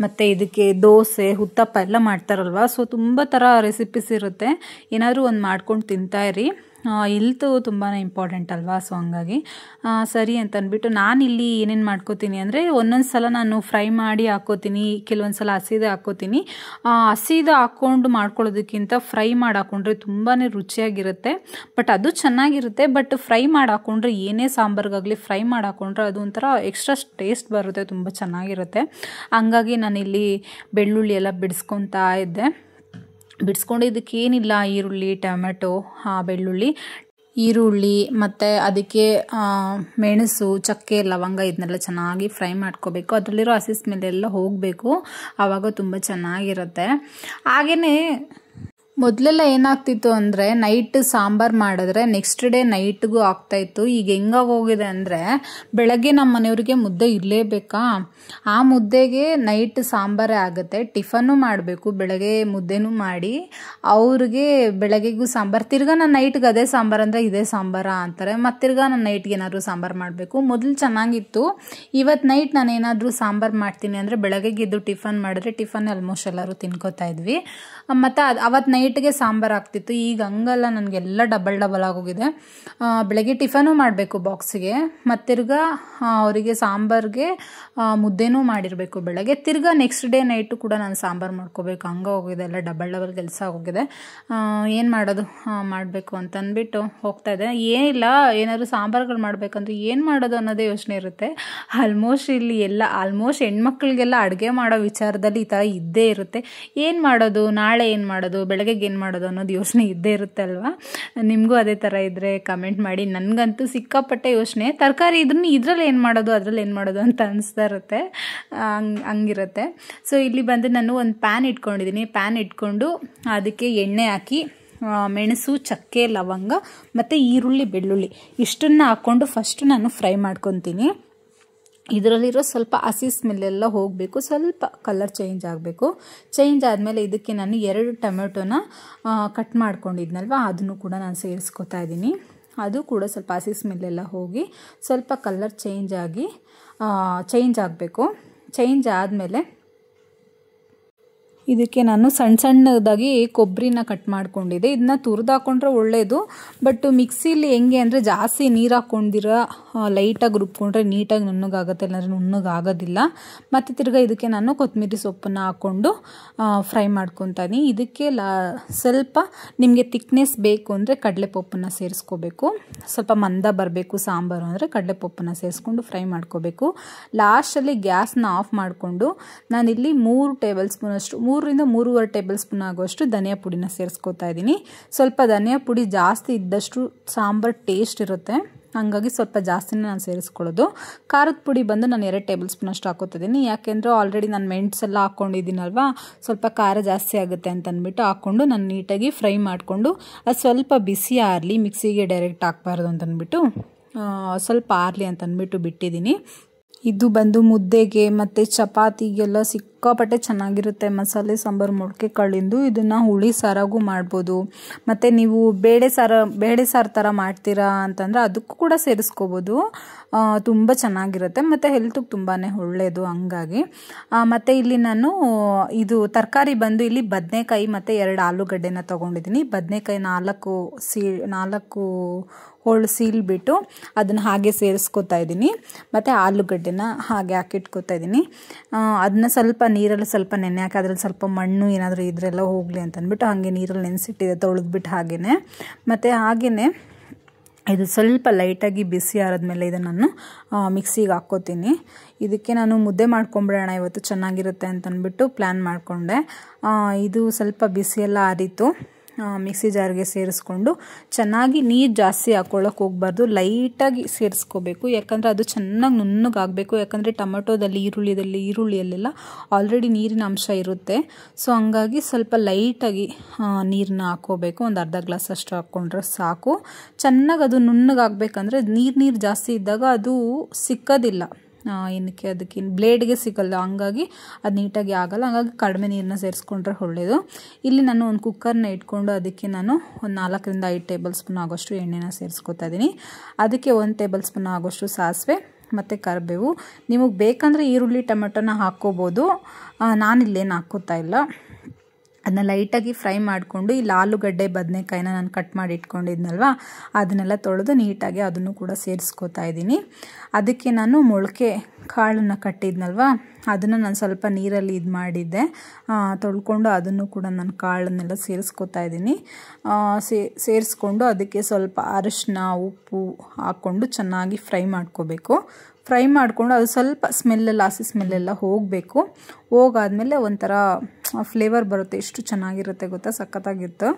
ಮತ್ತು ಇದಕ್ಕೆ ದೋಸೆ, ಉತ್ತಪ್ಪ ಎಲ್ಲ ಮಾಡ್ತಾರಲ್ವ. ಸೊ ತುಂಬ ಥರ ರೆಸಿಪೀಸ್ ಇರುತ್ತೆ. ಏನಾದರೂ ಒಂದು ಮಾಡ್ಕೊಂಡು ತಿಂತಾಯಿರಿ. ಹೆಲ್ತು ತುಂಬಾ ಇಂಪಾರ್ಟೆಂಟ್ ಅಲ್ವಾ. ಸೊ ಹಂಗಾಗಿ ಸರಿ ಅಂತ ಅಂದ್ಬಿಟ್ಟು ನಾನಿಲ್ಲಿ ಏನೇನು ಮಾಡ್ಕೋತೀನಿ ಅಂದರೆ, ಒಂದೊಂದು ಸಲ ನಾನು ಫ್ರೈ ಮಾಡಿ ಹಾಕ್ಕೋತೀನಿ, ಕೆಲವೊಂದು ಸಲ ಹಸಿದು ಹಾಕ್ಕೋತೀನಿ. ಹಸಿದು ಹಾಕ್ಕೊಂಡು ಮಾಡ್ಕೊಳ್ಳೋದಕ್ಕಿಂತ ಫ್ರೈ ಮಾಡಿ ಹಾಕ್ಕೊಂಡ್ರೆ ತುಂಬಾ ರುಚಿಯಾಗಿರುತ್ತೆ. ಬಟ್ ಅದು ಚೆನ್ನಾಗಿರುತ್ತೆ. ಬಟ್ ಫ್ರೈ ಮಾಡಿ ಹಾಕ್ಕೊಂಡ್ರೆ, ಏನೇ ಸಾಂಬಾರಿಗಾಗಲಿ ಫ್ರೈ ಮಾಡಿ ಹಾಕ್ಕೊಂಡ್ರೆ ಅದು ಒಂಥರ ಎಕ್ಸ್ಟ್ರಾ ಟೇಸ್ಟ್ ಬರುತ್ತೆ, ತುಂಬ ಚೆನ್ನಾಗಿರುತ್ತೆ. ಹಂಗಾಗಿ ನಾನಿಲ್ಲಿ ಬೆಳ್ಳುಳ್ಳಿ ಎಲ್ಲ ಬಿಡಿಸ್ಕೊತಾ ಇದ್ದೆ. ಬಿಡಿಸ್ಕೊಂಡು ಇದಕ್ಕೇನಿಲ್ಲ, ಈರುಳ್ಳಿ, ಟೊಮೆಟೊ, ಬೆಳ್ಳುಳ್ಳಿ ಈರುಳ್ಳಿ ಮತ್ತು ಅದಕ್ಕೆ ಮೆಣಸು, ಚಕ್ಕೆ, ಲವಂಗ ಇದನ್ನೆಲ್ಲ ಚೆನ್ನಾಗಿ ಫ್ರೈ ಮಾಡ್ಕೋಬೇಕು. ಅದರಲ್ಲಿರೋ ಹಸಿ ಸ್ಮೆಲ್ ಎಲ್ಲ ಹೋಗಬೇಕು, ಆವಾಗ ತುಂಬ ಚೆನ್ನಾಗಿರುತ್ತೆ. ಹಾಗೆಯೇ ಮೊದಲೆಲ್ಲ ಏನಾಗ್ತಿತ್ತು ಅಂದರೆ ನೈಟ್ ಸಾಂಬಾರು ಮಾಡಿದ್ರೆ ನೆಕ್ಸ್ಟ್ ಡೇ ನೈಟ್ಗೂ ಆಗ್ತಾಯಿತ್ತು. ಈಗ ಹೆಂಗಾಗೋಗಿದೆ ಅಂದರೆ ಬೆಳಗ್ಗೆ ನಮ್ಮ ಮನೆಯವ್ರಿಗೆ ಮುದ್ದೆ ಇರಲೇಬೇಕಾ, ಆ ಮುದ್ದೆಗೆ ನೈಟ್ ಸಾಂಬಾರೇ ಆಗುತ್ತೆ. ಟಿಫನ್ನು ಮಾಡಬೇಕು, ಬೆಳಗ್ಗೆ ಮುದ್ದೆನೂ ಮಾಡಿ ಅವ್ರಿಗೆ ಬೆಳಗ್ಗೆಗೂ ಸಾಂಬಾರು, ತಿರ್ಗಾ ನಾನು ನೈಟ್ಗೆ ಅದೇ ಸಾಂಬಾರು ಅಂದರೆ ಇದೇ ಸಾಂಬಾರ ಅಂತಾರೆ. ಮತ್ತು ತಿರ್ಗಾ ನಾನು ನೈಟ್ಗೆ ಏನಾದರೂ ಸಾಂಬಾರು ಮಾಡಬೇಕು. ಮೊದಲು ಚೆನ್ನಾಗಿತ್ತು. ಇವತ್ತು ನೈಟ್ ನಾನು ಏನಾದರೂ ಸಾಂಬಾರು ಮಾಡ್ತೀನಿ ಅಂದರೆ ಬೆಳಗ್ಗೆಗೆ ಇದ್ದು ಟಿಫನ್ ಮಾಡಿದ್ರೆ ಟಿಫನ್ ಆಲ್ಮೋಸ್ಟ್ ಎಲ್ಲರೂ ತಿನ್ಕೋತಾ ಇದ್ವಿ. ಮತ್ತು ಅವತ್ತು ನೈಟ್ಗೆ ಸಾಂಬಾರು ಆಗ್ತಿತ್ತು. ಈಗ ಹಂಗಲ್ಲ, ನನಗೆಲ್ಲ ಡಬಲ್ ಆಗೋಗಿದೆ. ಬೆಳಗ್ಗೆ ಟಿಫನು ಮಾಡಬೇಕು ಬಾಕ್ಸಿಗೆ, ಮತ್ತು ತಿರ್ಗಾ ಅವರಿಗೆ ಸಾಂಬಾರಿಗೆ ಮುದ್ದೆನೂ ಮಾಡಿರಬೇಕು ಬೆಳಗ್ಗೆ, ತಿರ್ಗಾ ನೆಕ್ಸ್ಟ್ ಡೇ ನೈಟು ಕೂಡ ನಾನು ಸಾಂಬಾರು ಮಾಡ್ಕೋಬೇಕು. ಹಂಗೆ ಹೋಗಿದೆ, ಎಲ್ಲ ಡಬಲ್ ಕೆಲಸ ಆಗೋಗಿದೆ. ಏನು ಮಾಡೋದು, ಮಾಡಬೇಕು ಅಂತ ಅಂದ್ಬಿಟ್ಟು ಹೋಗ್ತಾ ಇದೆ. ಏನಿಲ್ಲ, ಏನಾದರೂ ಸಾಂಬಾರುಗಳು ಮಾಡಬೇಕಂದ್ರೆ ಏನು ಮಾಡೋದು ಅನ್ನೋದೇ ಯೋಚನೆ ಇರುತ್ತೆ. ಆಲ್ಮೋಸ್ಟ್ ಹೆಣ್ಮಕ್ಳಿಗೆಲ್ಲ ಅಡುಗೆ ಮಾಡೋ ವಿಚಾರದಲ್ಲಿ ಈ ಥರ ಇದ್ದೇ ಇರುತ್ತೆ. ಏನು ಮಾಡೋದು, ನಾಳೆ ಏನು ಮಾಡೋದು, ಬೆಳಗ್ಗೆಗೆ ಏನು ಮಾಡೋದು ಅನ್ನೋದು ಯೋಚನೆ ಇದ್ದೇ ಇರುತ್ತೆ ಅಲ್ವಾ. ನಿಮಗೂ ಅದೇ ಥರ ಇದ್ದರೆ ಕಮೆಂಟ್ ಮಾಡಿ. ನನಗಂತೂ ಸಿಕ್ಕಾಪಟ್ಟೆ ಯೋಚನೆ, ತರಕಾರಿ ಇದರಲ್ಲಿ ಏನು ಮಾಡೋದು, ಅದರಲ್ಲಿ ಏನು ಮಾಡೋದು ಅಂತ ಅನಿಸ್ತಾ ಇರುತ್ತೆ. ಹಂಗಿರುತ್ತೆ. ಸೊ ಇಲ್ಲಿ ಬಂದು ನಾನು ಒಂದು ಪ್ಯಾನ್ ಇಟ್ಕೊಂಡಿದ್ದೀನಿ. ಪ್ಯಾನ್ ಇಟ್ಕೊಂಡು ಅದಕ್ಕೆ ಎಣ್ಣೆ ಹಾಕಿ ಮೆಣಸು, ಚಕ್ಕೆ, ಲವಂಗ ಮತ್ತು ಈರುಳ್ಳಿ, ಬೆಳ್ಳುಳ್ಳಿ ಇಷ್ಟನ್ನು ಹಾಕ್ಕೊಂಡು ಫಸ್ಟ್ ನಾನು ಫ್ರೈ ಮಾಡ್ಕೊತೀನಿ. ಇದರಲ್ಲಿರೋ ಸ್ವಲ್ಪ ಹಸಿ ಸ್ಮೆಲ್ಲೆಲ್ಲ ಹೋಗಬೇಕು, ಸ್ವಲ್ಪ ಕಲರ್ ಚೇಂಜ್ ಆಗಬೇಕು. ಚೇಂಜ್ ಆದಮೇಲೆ ಇದಕ್ಕೆ ನಾನು 2 ಟೊಮೆಟೊನ ಕಟ್ ಮಾಡ್ಕೊಂಡಿದ್ನಲ್ವ, ಅದನ್ನು ಕೂಡ ನಾನು ಸೇರಿಸ್ಕೊತಾ ಇದ್ದೀನಿ. ಅದು ಕೂಡ ಸ್ವಲ್ಪ ಹಸಿ ಸ್ಮೆಲ್ಲೆಲ್ಲ ಹೋಗಿ ಸ್ವಲ್ಪ ಕಲರ್ ಚೇಂಜ್ ಆಗಬೇಕು. ಚೇಂಜ್ ಆದಮೇಲೆ ಇದಕ್ಕೆ ನಾನು ಸಣ್ಣದಾಗಿ ಕೊಬ್ಬರಿನ ಕಟ್ ಮಾಡ್ಕೊಂಡಿದ್ದೆ. ಇದನ್ನ ತುರಿದು ಹಾಕ್ಕೊಂಡ್ರೆ ಒಳ್ಳೆಯದು. ಬಟ್ ಮಿಕ್ಸಿಲಿ ಹೆಂಗೆ ಅಂದರೆ ಜಾಸ್ತಿ ನೀರು ಹಾಕ್ಕೊಂಡಿರ ಲೈಟಾಗಿ ರುಬ್ಕೊಂಡ್ರೆ ನೀಟಾಗಿ ನುಣ್ಣಗಾಗುತ್ತೆ, ಇಲ್ಲಾಂದರೆ ನುಣ್ಣಗಾಗೋದಿಲ್ಲ. ಮತ್ತು ತಿರ್ಗಿ ಇದಕ್ಕೆ ನಾನು ಕೊತ್ತಂಬರಿ ಸೊಪ್ಪನ್ನು ಹಾಕ್ಕೊಂಡು ಫ್ರೈ ಮಾಡ್ಕೊತಾ ಇದ್ದೀನಿ. ಇದಕ್ಕೆ ಸ್ವಲ್ಪ ನಿಮಗೆ ತಿಕ್ನೆಸ್ ಬೇಕು ಅಂದರೆ ಕಡಲೆಪಪ್ಪನ್ನು ಸೇರಿಸ್ಕೋಬೇಕು. ಸ್ವಲ್ಪ ಮಂದ ಬರಬೇಕು ಸಾಂಬಾರು ಅಂದರೆ ಕಡಲೆಪಪ್ಪನ್ನು ಸೇರಿಸ್ಕೊಂಡು ಫ್ರೈ ಮಾಡ್ಕೋಬೇಕು. ಲಾಸ್ಟಲ್ಲಿ ಗ್ಯಾಸ್ನ ಆಫ್ ಮಾಡಿಕೊಂಡು ನಾನಿಲ್ಲಿ 3 ಟೇಬಲ್ ಸ್ಪೂನ್ ಅಷ್ಟು, 3 ರಿಂದ 3.5 ಟೇಬಲ್ ಸ್ಪೂನ್ ಆಗೋಷ್ಟು ಧನಿಯಾ ಪುಡಿನ ಸೇರಿಸ್ಕೊತಾ ಇದ್ದೀನಿ. ಸ್ವಲ್ಪ ಧನಿಯಾ ಪುಡಿ ಜಾಸ್ತಿ ಇದ್ದಷ್ಟು ಸಾಂಬಾರು ಟೇಸ್ಟ್ ಇರುತ್ತೆ, ಹಾಗಾಗಿ ಸ್ವಲ್ಪ ಜಾಸ್ತಿನೇ ನಾನು ಸೇರಿಸ್ಕೊಳ್ಳೋದು. ಖಾರದ ಪುಡಿ ಬಂದು ನಾನು 2 ಟೇಬಲ್ ಸ್ಪೂನ್ ಅಷ್ಟು ಹಾಕೋತಿದ್ದೀನಿ. ಯಾಕೆಂದರೆ ಆಲ್ರೆಡಿ ನಾನು ಮೆಣಸೆಲ್ಲ ಹಾಕ್ಕೊಂಡಿದ್ದೀನಲ್ವ, ಸ್ವಲ್ಪ ಖಾರ ಜಾಸ್ತಿ ಆಗುತ್ತೆ ಅಂತ ಅಂದ್ಬಿಟ್ಟು ಹಾಕ್ಕೊಂಡು ನಾನು ನೀಟಾಗಿ ಫ್ರೈ ಮಾಡಿಕೊಂಡು ಅದು ಸ್ವಲ್ಪ ಬಿಸಿ ಆರಲಿ, ಮಿಕ್ಸಿಗೆ ಡೈರೆಕ್ಟ್ ಹಾಕ್ಬಾರ್ದು ಅಂತಂದ್ಬಿಟ್ಟು ಸ್ವಲ್ಪ ಆರಲಿ ಅಂತಂದ್ಬಿಟ್ಟು ಬಿಟ್ಟಿದ್ದೀನಿ. ಇದು ಬಂದು ಮುದ್ದೆಗೆ ಮತ್ತು ಚಪಾತಿಗೆಲ್ಲ ಸಿಕ್ಕಾಪಟ್ಟೆ ಚೆನ್ನಾಗಿರುತ್ತೆ. ಮಸಾಲೆ ಸಾಂಬಾರು ಮೊಳಕೆ ಕಾಳಿಂದು ಇದನ್ನು ಹುಳಿ ಸಾರಾಗೂ ಮಾಡ್ಬೋದು. ಮತ್ತು ನೀವು ಬೇಳೆ ಸಾರು ಥರ ಮಾಡ್ತೀರಾ ಅಂತಂದರೆ ಅದಕ್ಕೂ ಕೂಡ ಸೇರಿಸ್ಕೋಬೋದು. ತುಂಬ ಚೆನ್ನಾಗಿರುತ್ತೆ ಮತ್ತು ಹೆಲ್ತಿಗೆ ತುಂಬಾ ಒಳ್ಳೆಯದು. ಹಂಗಾಗಿ ಮತ್ತು ಇಲ್ಲಿ ನಾನು ಇದು ತರಕಾರಿ ಬಂದು ಇಲ್ಲಿ ಬದನೆಕಾಯಿ ಮತ್ತು 2 ಆಲೂಗಡ್ಡೆನ ತೊಗೊಂಡಿದ್ದೀನಿ. ಬದನೆಕಾಯಿ 4 ಹೋಳು ಸೀಲ್ಬಿಟ್ಟು ಅದನ್ನು ಹಾಗೆ ಸೇರಿಸ್ಕೊತಾ ಇದ್ದೀನಿ. ಮತ್ತು ಆಲೂಗಡ್ಡೆನ ಹಾಗೆ ಹಾಕಿಟ್ಕೋತಾ ಇದ್ದೀನಿ. ಅದನ್ನ ಸ್ವಲ್ಪ ನೀರಲ್ಲಿ ಸ್ವಲ್ಪ ನೆನೆ ಹಾಕಿ ಅದ್ರಲ್ಲಿ ಸ್ವಲ್ಪ ಮಣ್ಣು ಏನಾದರೂ ಇದ್ರೆಲ್ಲ ಹೋಗಲಿ ಅಂತಂದ್ಬಿಟ್ಟು ಹಾಗೆ ನೀರಲ್ಲಿ ನೆನೆಸಿಟ್ಟಿದೆ, ತೊಳೆದ್ಬಿಟ್ಟು ಹಾಗೆಯೇ. ಮತ್ತು ಹಾಗೆಯೇ ಇದು ಸ್ವಲ್ಪ ಲೈಟಾಗಿ ಬಿಸಿ ಆರಿದ್ಮೇಲೆ ಇದನ್ನು ನಾನು ಮಿಕ್ಸಿಗೆ ಹಾಕ್ಕೋತೀನಿ. ಇದಕ್ಕೆ ನಾನು ಮುದ್ದೆ ಮಾಡ್ಕೊಂಬಿಡೋಣ ಇವತ್ತು ಚೆನ್ನಾಗಿರುತ್ತೆ ಅಂತಂದ್ಬಿಟ್ಟು ಪ್ಲ್ಯಾನ್ ಮಾಡಿಕೊಂಡೆ. ಇದು ಸ್ವಲ್ಪ ಬಿಸಿಯೆಲ್ಲ ಆರಿತು. ಮಿಕ್ಸಿ ಜಾರ್ಗೆ ಸೇರಿಸ್ಕೊಂಡು ಚೆನ್ನಾಗಿ ನೀರು ಜಾಸ್ತಿ ಹಾಕ್ಕೊಳ್ಳೋಕೆ ಹೋಗಬಾರ್ದು, ಲೈಟಾಗಿ ಸೇರಿಸ್ಕೋಬೇಕು. ಯಾಕಂದರೆ ಅದು ಚೆನ್ನಾಗಿ ನುಣ್ಣಗಾಗಬೇಕು. ಯಾಕಂದರೆ ಟೊಮೆಟೊದಲ್ಲಿ ಈರುಳ್ಳಿಯಲ್ಲೆಲ್ಲ ಆಲ್ರೆಡಿ ನೀರಿನ ಅಂಶ ಇರುತ್ತೆ. ಸೊ ಹಂಗಾಗಿ ಸ್ವಲ್ಪ ಲೈಟಾಗಿ ನೀರನ್ನ ಹಾಕ್ಕೋಬೇಕು. ಒಂದು ಅರ್ಧ ಗ್ಲಾಸ್ ಅಷ್ಟು ಹಾಕ್ಕೊಂಡ್ರೆ ಸಾಕು. ಚೆನ್ನಾಗಿ ಅದು ನುಣ್ಣಗಾಗಬೇಕಂದ್ರೆ ನೀರು ಜಾಸ್ತಿ ಇದ್ದಾಗ ಅದು ಸಿಕ್ಕೋದಿಲ್ಲ, ಏನಕ್ಕೆ ಅದಕ್ಕೆ ಬ್ಲೇಡ್ಗೆ ಸಿಗಲ್ಲ, ಹಂಗಾಗಿ ಅದು ನೀಟಾಗಿ ಆಗಲ್ಲ. ಹಂಗಾಗಿ ಕಡಿಮೆ ನೀರನ್ನ ಸೇರಿಸ್ಕೊಂಡ್ರೆ ಒಳ್ಳೆಯದು. ಇಲ್ಲಿ ನಾನು ಒಂದು ಕುಕ್ಕರ್ನ ಇಟ್ಕೊಂಡು ಅದಕ್ಕೆ ನಾನು ಒಂದು 4 ರಿಂದ 5 ಟೇಬಲ್ ಸ್ಪೂನ್ ಆಗೋಷ್ಟು ಎಣ್ಣೆನ ಸೇರಿಸ್ಕೊತಾ ಇದ್ದೀನಿ. ಅದಕ್ಕೆ 1 ಟೇಬಲ್ ಸ್ಪೂನ್ ಆಗೋಷ್ಟು ಸಾಸಿವೆ ಮತ್ತು ಕರಿಬೇವು. ನಿಮಗೆ ಬೇಕಂದರೆ ಈರುಳ್ಳಿ ಟೊಮೆಟೊನ ಹಾಕ್ಕೋಬೋದು, ನಾನಿಲ್ಲೇನು ಹಾಕ್ಕೋತಾ ಇಲ್ಲ. ಅದನ್ನ ಲೈಟಾಗಿ ಫ್ರೈ ಮಾಡಿಕೊಂಡು ಇಲ್ಲಿ ಆಲೂಗಡ್ಡೆ ಬದನೆಕಾಯಿನ ನಾನು ಕಟ್ ಮಾಡಿ ಇಟ್ಕೊಂಡಿದ್ನಲ್ವ, ಅದನ್ನೆಲ್ಲ ತೊಳೆದು ನೀಟಾಗಿ ಅದನ್ನು ಕೂಡ ಸೇರಿಸ್ಕೋತಾ ಇದ್ದೀನಿ. ಅದಕ್ಕೆ ನಾನು ಮೊಳಕೆ ಕಾಳನ್ನು ಕಟ್ಟಿದ್ನಲ್ವ, ಅದನ್ನು ನಾನು ಸ್ವಲ್ಪ ನೀರಲ್ಲಿ ಇದು ಮಾಡಿದ್ದೆ, ತೊಳ್ಕೊಂಡು ಅದನ್ನು ಕೂಡ ನಾನು ಕಾಳನ್ನೆಲ್ಲ ಸೇರಿಸ್ಕೋತಾ ಇದ್ದೀನಿ. ಸೇರಿಸ್ಕೊಂಡು ಅದಕ್ಕೆ ಸ್ವಲ್ಪ ಅರಿಶಿನ, ಉಪ್ಪು ಹಾಕ್ಕೊಂಡು ಚೆನ್ನಾಗಿ ಫ್ರೈ ಮಾಡ್ಕೋಬೇಕು. ಫ್ರೈ ಮಾಡಿಕೊಂಡು ಅದು ಸ್ವಲ್ಪ ಹಸಿ ಸ್ಮೆಲ್ಲೆಲ್ಲ ಹೋಗಬೇಕು. ಹೋಗಾದ್ಮೇಲೆ ಒಂಥರ ಫ್ಲೇವರ್ ಬರುತ್ತೆ, ಎಷ್ಟು ಚೆನ್ನಾಗಿರುತ್ತೆ ಗೊತ್ತಾ, ಸಖತ್ತಾಗಿತ್ತು.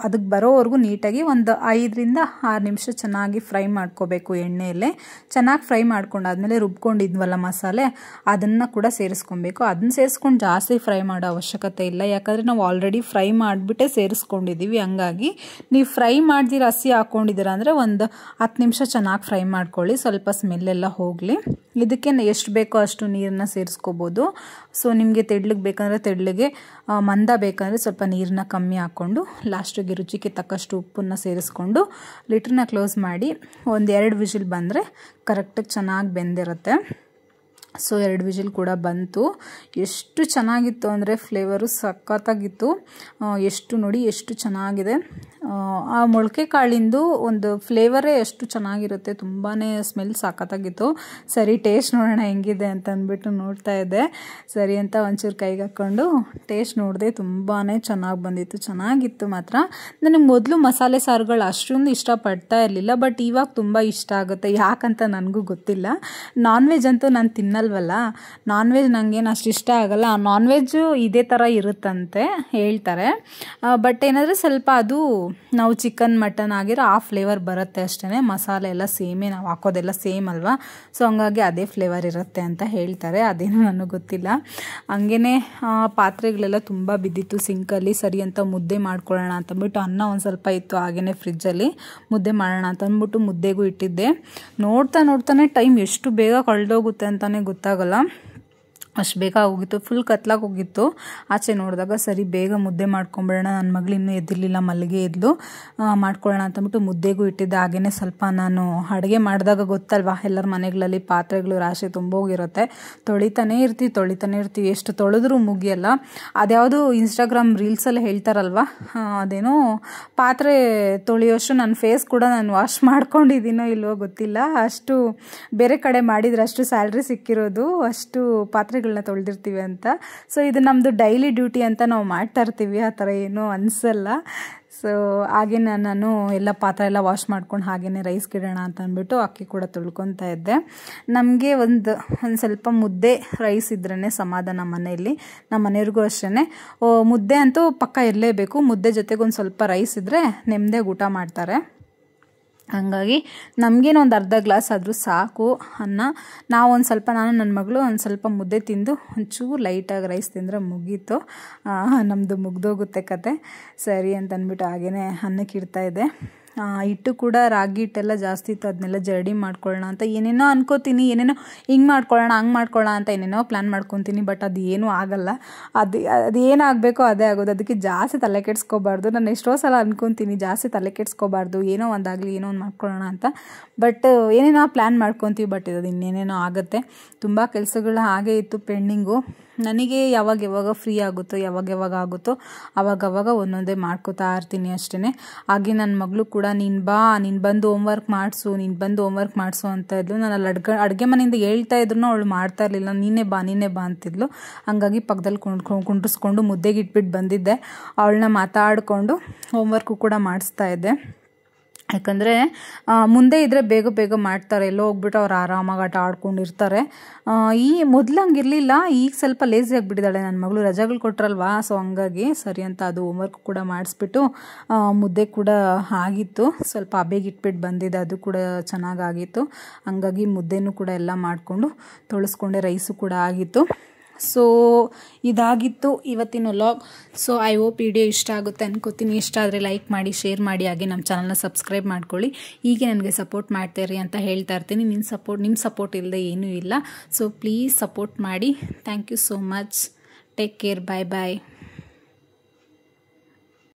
ಅದಕ್ಕೆ ಬರೋವರೆಗೂ ನೀಟಾಗಿ ಒಂದು 5ರಿಂದ 6 ನಿಮಿಷ ಚೆನ್ನಾಗಿ ಫ್ರೈ ಮಾಡ್ಕೋಬೇಕು ಎಣ್ಣೆಯಲ್ಲೇ. ಚೆನ್ನಾಗಿ ಫ್ರೈ ಮಾಡ್ಕೊಂಡಾದ್ಮೇಲೆ ರುಬ್ಕೊಂಡಿದ್ವಲ್ಲ ಮಸಾಲೆ, ಅದನ್ನು ಕೂಡ ಸೇರಿಸ್ಕೊಬೇಕು. ಅದನ್ನ ಸೇರಿಸ್ಕೊಂಡು ಜಾಸ್ತಿ ಫ್ರೈ ಮಾಡೋ ಅವಶ್ಯಕತೆ ಇಲ್ಲ, ಯಾಕಂದರೆ ನಾವು ಆಲ್ರೆಡಿ ಫ್ರೈ ಮಾಡಿಬಿಟ್ಟೆ ಸೇರಿಸ್ಕೊಂಡಿದ್ದೀವಿ. ಹಂಗಾಗಿ ನೀವು ಫ್ರೈ ಮಾಡ್ದಿರ ಹಸಿ ಹಾಕ್ಕೊಂಡಿದ್ದೀರ ಅಂದರೆ ಒಂದು 10 ನಿಮಿಷ ಚೆನ್ನಾಗಿ ಫ್ರೈ ಮಾಡ್ಕೊಳ್ಳಿ, ಸ್ವಲ್ಪ ಸ್ಮೆಲ್ಲೆಲ್ಲ ಹೋಗಲಿ. ಇದಕ್ಕೆ ಎಷ್ಟು ಬೇಕೋ ಅಷ್ಟು ನೀರನ್ನ ಸೇರಿಸ್ಕೋಬೋದು. ಸೊ ನಿಮಗೆ ತೆಳ್ಳಗೆ ಬೇಕಂದರೆ ತೆಳ್ಳಗೆ, ಮಂದ ಬೇಕಂದರೆ ಸ್ವಲ್ಪ ನೀರನ್ನ ಕಮ್ಮಿ ಹಾಕ್ಕೊಂಡು ಲಾಸ್ಟಿಗೆ ರುಚಿಗೆ ತಕ್ಕಷ್ಟು ಉಪ್ಪನ್ನು ಸೇರಿಸ್ಕೊಂಡು ಲಿಟ್ರನ್ನ ಕ್ಲೋಸ್ ಮಾಡಿ ಒಂದು 2 ವಿಜಿಲ್ ಬಂದರೆ ಕರೆಕ್ಟಾಗಿ ಚೆನ್ನಾಗಿ ಬೆಂದಿರುತ್ತೆ. ಸೊ 2 ವಿಜಿಲ್ ಕೂಡ ಬಂತು. ಎಷ್ಟು ಚೆನ್ನಾಗಿತ್ತು ಅಂದರೆ ಫ್ಲೇವರು ಸಖತ್ತಾಗಿತ್ತು. ನೋಡಿ ಎಷ್ಟು ಚೆನ್ನಾಗಿದೆ. ಆ ಮೊಳಕೆ ಕಾಳಿಂದು ಒಂದು ಫ್ಲೇವರೇ ಎಷ್ಟು ಚೆನ್ನಾಗಿರುತ್ತೆ, ತುಂಬಾ ಸ್ಮೆಲ್ ಸಖತ್ತಾಗಿತ್ತು. ಸರಿ ಟೇಸ್ಟ್ ನೋಡೋಣ ಹೆಂಗಿದೆ ಅಂತ ಅಂದ್ಬಿಟ್ಟು ನೋಡ್ತಾ ಇದ್ದೆ. ಸರಿ ಅಂತ ಒಂಚೂರು ಕೈಗೆ ಹಾಕ್ಕೊಂಡು ಟೇಸ್ಟ್ ನೋಡಿದೆ, ತುಂಬಾ ಚೆನ್ನಾಗಿ ಬಂದಿತ್ತು, ಚೆನ್ನಾಗಿತ್ತು ಮಾತ್ರ. ನನಗೆ ಮೊದಲು ಮಸಾಲೆ ಸಾರುಗಳು ಅಷ್ಟೊಂದು ಇಷ್ಟಪಡ್ತಾ ಇರಲಿಲ್ಲ, ಬಟ್ ಇವಾಗ ತುಂಬ ಇಷ್ಟ ಆಗುತ್ತೆ. ಯಾಕಂತ ನನಗೂ ಗೊತ್ತಿಲ್ಲ. ನಾನ್ ವೆಜ್ ಅಂತೂ ನಾನು ತಿನ್ನಲ್ವಲ್ಲ, ನಾನ್ ವೆಜ್ ನನಗೇನು ಅಷ್ಟು ಇಷ್ಟ ಆಗಲ್ಲ. ನಾನ್ ವೆಜ್ಜು ಇದೇ ಥರ ಇರುತ್ತಂತೆ ಹೇಳ್ತಾರೆ, ಬಟ್ ಏನಾದರೆ ಸ್ವಲ್ಪ ಅದು ನಾವು ಚಿಕನ್ ಮಟನ್ ಆಗಿರೋ ಆ ಫ್ಲೇವರ್ ಬರುತ್ತೆ ಅಷ್ಟೇ. ಮಸಾಲೆ ಎಲ್ಲ ಸೇಮೇ, ನಾವು ಹಾಕೋದೆಲ್ಲ ಸೇಮ್ ಅಲ್ವಾ, ಸೊ ಹಂಗಾಗಿ ಅದೇ ಫ್ಲೇವರ್ ಇರುತ್ತೆ ಅಂತ ಹೇಳ್ತಾರೆ. ಅದೇನು ನನಗೆ ಗೊತ್ತಿಲ್ಲ. ಹಂಗೇ ಪಾತ್ರೆಗಳೆಲ್ಲ ತುಂಬ ಬಿದ್ದಿತ್ತು ಸಿಂಕಲ್ಲಿ. ಸರಿ ಅಂತ ಮುದ್ದೆ ಮಾಡ್ಕೊಳ್ಳೋಣ ಅಂತಂದ್ಬಿಟ್ಟು, ಅನ್ನ ಒಂದು ಸ್ವಲ್ಪ ಇತ್ತು ಹಾಗೇ ಫ್ರಿಜ್ಜಲ್ಲಿ, ಮುದ್ದೆ ಮಾಡೋಣ ಅಂತಂದ್ಬಿಟ್ಟು ಮುದ್ದೆಗೂ ಇಟ್ಟಿದ್ದೆ. ನೋಡ್ತಾನೆ ಟೈಮ್ ಎಷ್ಟು ಬೇಗ ಕಳೆದೋಗುತ್ತೆ ಅಂತಲೇ ಗೊತ್ತಾಗಲ್ಲ, ಅಷ್ಟು ಬೇಗ ಹೋಗಿತ್ತು. ಫುಲ್ ಕತ್ಲಾಗಿ ಹೋಗಿತ್ತು. ಆಚೆ ನೋಡಿದಾಗ ಸರಿ ಬೇಗ ಮುದ್ದೆ ಮಾಡ್ಕೊಂಬಿಡೋಣ, ನನ್ನ ಮಗಳು ಇನ್ನೂ ಎದ್ದಿರಲಿಲ್ಲ, ಮಲ್ಲಿಗೆ ಇದ್ಲು, ಮಾಡ್ಕೊಳ್ಳೋಣ ಅಂತಂದ್ಬಿಟ್ಟು ಮುದ್ದೆಗೂ ಇಟ್ಟಿದ್ದೆ. ಹಾಗೇ ಸ್ವಲ್ಪ ನಾನು ಅಡುಗೆ ಮಾಡಿದಾಗ ಗೊತ್ತಲ್ವಾ, ಎಲ್ಲರ ಮನೆಗಳಲ್ಲಿ ಪಾತ್ರೆಗಳು ರಾಶಿ ತುಂಬೋಗಿರುತ್ತೆ, ತೊಳಿತಾನೇ ಇರ್ತೀವಿ, ಎಷ್ಟು ತೊಳೆದ್ರೂ ಮುಗಿಯಲ್ಲ. ಅದ್ಯಾವುದು ಇನ್ಸ್ಟಾಗ್ರಾಮ್ ರೀಲ್ಸಲ್ಲಿ ಹೇಳ್ತಾರಲ್ವ, ಅದೇನೋ ಪಾತ್ರೆ ತೊಳೆಯೋಷ್ಟು ನನ್ನ ಫೇಸ್ ಕೂಡ ನಾನು ವಾಶ್ ಮಾಡ್ಕೊಂಡಿದ್ದೀನೋ ಇಲ್ವೋ ಗೊತ್ತಿಲ್ಲ, ಅಷ್ಟು ಬೇರೆ ಕಡೆ ಮಾಡಿದರೆ ಅಷ್ಟು ಸ್ಯಾಲ್ರಿ ಸಿಕ್ಕಿರೋದು, ಅಷ್ಟು ಪಾತ್ರೆಗಳನ್ನ ತೊಳೆದಿರ್ತೀವಿ ಅಂತ. ಸೊ ಇದು ನಮ್ಮದು ಡೈಲಿ ಡ್ಯೂಟಿ ಅಂತ ನಾವು ಮಾಡ್ತಾ ಇರ್ತೀವಿ, ಆ ಥರ ಏನೂ ಅನಿಸಲ್ಲ. ಸೊ ಹಾಗೆ ನಾನು ಎಲ್ಲ ಪಾತ್ರೆ ಎಲ್ಲ ವಾಶ್ ಮಾಡ್ಕೊಂಡು ಹಾಗೇ ರೈಸ್ಗೆ ಇಡೋಣ ಅಂತ ಅಂದ್ಬಿಟ್ಟು ಅಕ್ಕಿ ಕೂಡ ತೊಳ್ಕೊತಾ ಇದ್ದೆ. ನಮಗೆ ಒಂದು ಸ್ವಲ್ಪ ಮುದ್ದೆ ರೈಸ್ ಇದ್ರೇ ಸಮಾಧಾನ ಮನೆಯಲ್ಲಿ. ನಮ್ಮ ಮನೆಯವ್ರಿಗೂ ಅಷ್ಟೇ, ಮುದ್ದೆ ಅಂತೂ ಪಕ್ಕ ಇರಲೇಬೇಕು. ಮುದ್ದೆ ಜೊತೆಗೆ ಒಂದು ಸ್ವಲ್ಪ ರೈಸ್ ಇದ್ದರೆ ನೆಮ್ಮದಿಯಾಗಿ ಊಟ ಮಾಡ್ತಾರೆ. ಹಂಗಾಗಿ ನಮಗೇನು ಒಂದು ಅರ್ಧ ಗ್ಲಾಸ್ ಆದರೂ ಸಾಕು ಅನ್ನ. ನಾನು ನನ್ನ ಮಗಳು ಒಂದು ಸ್ವಲ್ಪ ಮುದ್ದೆ ತಿಂದು ಒಂಚೂರು ಲೈಟಾಗಿ ರೈಸ್ ತಿಂದರೆ ಮುಗೀತು, ನಮ್ಮದು ಮುಗ್ದೋಗುತ್ತೆ ಕತೆ. ಸರಿ ಅಂತ ಅಂದ್ಬಿಟ್ಟು ಹಾಗೇ ಅನ್ನಕ್ಕೆ ಇಡ್ತಾಯಿದ್ದೆ. ಹಿಟ್ಟು ಕೂಡ ರಾಗಿ ಹಿಟ್ಟೆಲ್ಲ ಜಾಸ್ತಿ ಇತ್ತು, ಅದನ್ನೆಲ್ಲ ಜರಡಿ ಮಾಡ್ಕೊಳ್ಳೋಣ ಅಂತ ಏನೇನೋ ಅನ್ಕೋತೀನಿ, ಏನೇನೋ ಹಿಂಗೆ ಮಾಡ್ಕೊಳ್ಳೋಣ ಹಂಗೆ ಮಾಡ್ಕೊಳ್ಳೋಣ ಅಂತ ಏನೇನೋ ಪ್ಲ್ಯಾನ್ ಮಾಡ್ಕೊತೀನಿ. ಬಟ್ ಅದು ಏನೂ ಆಗಲ್ಲ, ಅದು ಏನಾಗಬೇಕೋ ಅದೇ ಆಗೋದು. ಅದಕ್ಕೆ ಜಾಸ್ತಿ ತಲೆ ಕೆಡಿಸ್ಕೋಬಾರ್ದು. ನಾನು ಎಷ್ಟೋ ಸಲ ಅನ್ಕೊತೀನಿ ಜಾಸ್ತಿ ತಲೆ ಕೆಡಿಸ್ಕೋಬಾರ್ದು, ಏನೋ ಒಂದಾಗಲಿ ಏನೋ ಒಂದು ಮಾಡ್ಕೊಳ್ಳೋಣ ಅಂತ. ಬಟ್ ಏನೇನೋ ಪ್ಲ್ಯಾನ್ ಮಾಡ್ಕೊತೀವಿ, ಬಟ್ ಇದು ಇನ್ನೇನೇನೋ ಆಗುತ್ತೆ. ತುಂಬ ಕೆಲಸಗಳು ಹಾಗೆ ಇತ್ತು ಪೆಂಡಿಂಗು. ನನಗೆ ಯಾವಾಗ ಫ್ರೀ ಆಗುತ್ತೋ, ಯಾವಾಗ ಆಗುತ್ತೋ ಆವಾಗವಾಗ ಒಂದೊಂದೇ ಮಾಡ್ಕೋತಾ ಇರ್ತೀನಿ ಅಷ್ಟೇ. ಹಾಗೆ ನನ್ನ ಮಗಳು ಕೂಡ ನೀನು ಬಂದು ಹೋಮ್ವರ್ಕ್ ಮಾಡಿಸು ಅಂತ ಇದ್ಲು. ನಾನು ಅಲ್ಲಿ ಅಡುಗೆ ಮನೆಯಿಂದ ಹೇಳ್ತಾ ಇದ್ರು ಅವಳು ಮಾಡ್ತಾ ಇರಲಿಲ್ಲ, ನೀನೇ ಬಾ ಅಂತಿದ್ಲು. ಹಂಗಾಗಿ ಪಕ್ಕದಲ್ಲಿ ಕುಂಡ್ರಿಸ್ಕೊಂಡು ಮುದ್ದೆಗೆ ಇಟ್ಬಿಟ್ಟು ಬಂದಿದ್ದೆ. ಅವಳನ್ನ ಮಾತಾಡಿಕೊಂಡು ಹೋಮ್ವರ್ಕು ಕೂಡ ಮಾಡಿಸ್ತಾ ಇದ್ದೆ. ಯಾಕಂದರೆ ಮುಂದೆ ಇದ್ದರೆ ಬೇಗ ಮಾಡ್ತಾರೆ, ಎಲ್ಲೋ ಹೋಗ್ಬಿಟ್ಟು ಅವ್ರು ಆರಾಮಾಗಿ ಆಟ ಆಡ್ಕೊಂಡಿರ್ತಾರೆ. ಈ ಮೊದಲು ಹಂಗಿರಲಿಲ್ಲ, ಈಗ ಸ್ವಲ್ಪ ಲೇಸಿ ಆಗಿಬಿಟ್ಟಿದ್ದಾಳೆ ನನ್ನ ಮಗಳು, ರಜೆಗಳು ಕೊಟ್ರಲ್ವಾ, ಸೊ ಹಂಗಾಗಿ ಸರಿ ಅಂತ ಅದು ಹೋಮ್ವರ್ಕ್ ಕೂಡ ಮಾಡಿಸ್ಬಿಟ್ಟು ಮುದ್ದೆ ಕೂಡ ಆಗಿತ್ತು, ಸ್ವಲ್ಪ ಬೇಗ ಇಟ್ಬಿಟ್ಟು ಬಂದಿದ್ದೆ, ಅದು ಕೂಡ ಚೆನ್ನಾಗಾಗಿತ್ತು. ಹಂಗಾಗಿ ಮುದ್ದೆನೂ ಕೂಡ ಎಲ್ಲ ಮಾಡಿಕೊಂಡು ತೊಳಸ್ಕೊಂಡೆ, ರೈಸು ಕೂಡ ಆಗಿತ್ತು. ಸೊ ಇದಾಗಿತ್ತು ಇವತ್ತಿನ vlog. So I hope video ಇಷ್ಟ ಆಗುತ್ತೆ ಅನ್ಕೋತೀನಿ. ಇಷ್ಟ ಆದರೆ ಲೈಕ್ ಮಾಡಿ, ಶೇರ್ ಮಾಡಿ, ಹಾಗೆ ನಮ್ಮ ಚಾನಲ್ನ ಸಬ್ಸ್ಕ್ರೈಬ್ ಮಾಡ್ಕೊಳ್ಳಿ. ಹೀಗೆ ನನಗೆ ಸಪೋರ್ಟ್ ಮಾಡ್ತಾಯಿರಿ ಅಂತ ಹೇಳ್ತಾ ಇರ್ತೀನಿ. ನಿಮ್ಮ ಸಪೋರ್ಟ್ ಇಲ್ಲದೆ ಏನೂ ಇಲ್ಲ. ಸೊ ಪ್ಲೀಸ್ ಸಪೋರ್ಟ್ ಮಾಡಿ. Thank you so much. Take care. Bye.